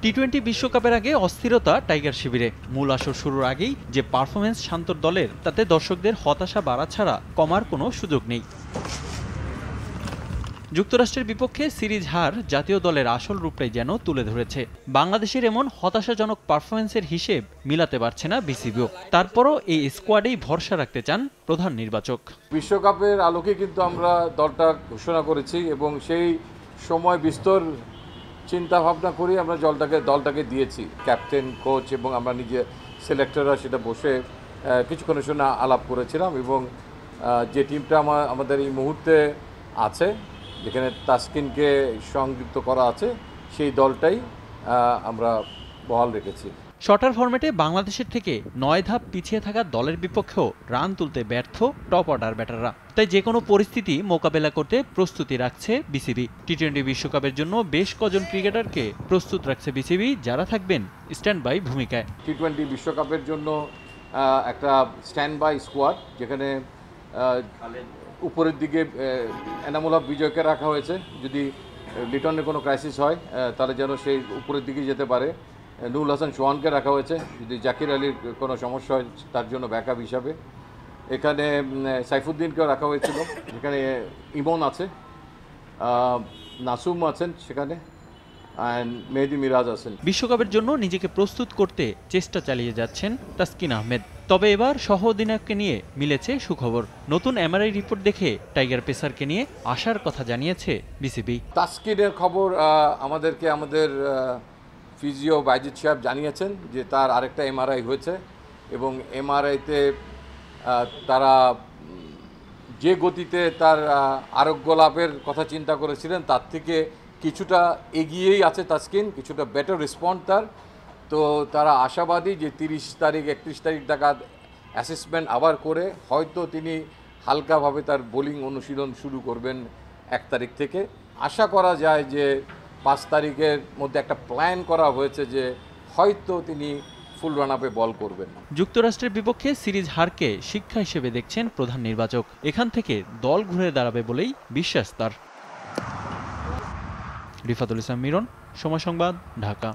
টি-20 বিশ্বকাপের আগে অস্থিরতা টাইগার শিবিরে। মূল আসর শুরুর আগেই যে পারফরম্যান্স শান্তর দলের, তাতে দর্শকদের হতাশা বাড়া ছাড়া কমার কোনো সুযোগ নেই। যুক্তরাষ্ট্রের বিপক্ষে সিরিজ হার জাতীয় দলের আসল রূপটাই যেন তুলে ধরেছে। বাংলাদেশের এমন হতাশাজনক পারফরম্যান্সের হিসেব মিলাতে পারছে না বিসিবিও। তারপরও এই স্কোয়াডেই ভরসা রাখতে চান প্রধান নির্বাচক। বিশ্বকাপের আলোকে কিন্তু আমরা দলটা ঘোষণা করেছি এবং সেই সময় বিস্তর চিন্তা ভাবনা করে আমরা দলটাকে দিয়েছি। ক্যাপ্টেন, কোচ এবং আমরা নিজে সিলেক্টররা সেটা বসে কিছুক্ষণের জন্য আলাপ করেছিলাম এবং যে টিমটা আমাদের এই মুহূর্তে আছে, যেখানে তাসকিনকে সংযুক্ত করা আছে, সেই দলটাই আমরা বহাল রেখেছি। শর্টার ফরম্যাটে বাংলাদেশের থেকে 9 ধাপ পিছিয়ে থাকা দলের বিপক্ষেও রান তুলতে ব্যর্থ টপ অর্ডার ব্যাটাররা। তাই যে কোনো পরিস্থিতি মোকাবেলা করতে প্রস্তুতি রাখছে বিসিবি। টি-20 বিশ্বকাপের জন্য বেশ কজন ক্রিকেটারকে প্রস্তুত রাখছে বিসিবি, যারা থাকবেন স্ট্যান্ড বাই ভূমিকায়। টি-20 বিশ্বকাপের জন্য একটা স্ট্যান্ড বাই স্কোয়াড, যেখানে উপরের দিকে এনামুল হক বিজয়কে রাখা হয়েছে, যদি লিটনের কোনো ক্রাইসিস হয় তাহলে যেন সেই উপরের দিকে যেতে পারে। নুরুল হাসান সোহানকে রাখা হয়েছে, যদি জাকির আলীর কোনো সমস্যা হয় তার জন্য ব্যাকআপ হিসাবে। এখানে সাইফুদ্দিনকেও রাখা হয়েছিল, যেখানে ইমন আছে, নাসুম আছেন সেখানে, অ্যান্ড মেহেদি মিরাজ আছেন। বিশ্বকাপের জন্য নিজেকে প্রস্তুত করতে চেষ্টা চালিয়ে যাচ্ছেন তাসকিন আহমেদ। তবে এবার সহ অধিনায়ককে নিয়ে মিলেছে সুখবর। নতুন এমআরআই রিপোর্ট দেখে টাইগার পেসারকে নিয়ে আসার কথা জানিয়েছে বিসিবি। তাসকিনের খবর আমাদের ফিজিও বাইজিৎ সাহেব জানিয়েছেন যে তার আরেকটা এমআরআই হয়েছে এবং এমআরআইতে তারা যে গতিতে তার আরোগ্য লাভের কথা চিন্তা করেছিলেন তার থেকে কিছুটা এগিয়েই আছে তাসকিন, কিছুটা বেটার রেসপন্ড তার। তো তারা আশাবাদী যে 30 তারিখ 31 তারিখ নাগাদ অ্যাসেসমেন্ট আবার করে হয়তো তিনি হালকাভাবে তার বোলিং অনুশীলন শুরু করবেন 1 তারিখ থেকে। আশা করা যায় যে 5 তারিখের মধ্যে একটা প্ল্যান করা হয়েছে যে হয়তো তিনি ফুল রান আপে বল করবেন। যুক্তরাষ্ট্রের বিপক্ষে সিরিজ হারকে শিক্ষা হিসেবে দেখছেন প্রধান নির্বাচক। এখান থেকে দল ঘুরে দাঁড়াবে বলেই বিশ্বাস তার। রিফাতুল ইসলাম মিরন, সময় সংবাদ, ঢাকা।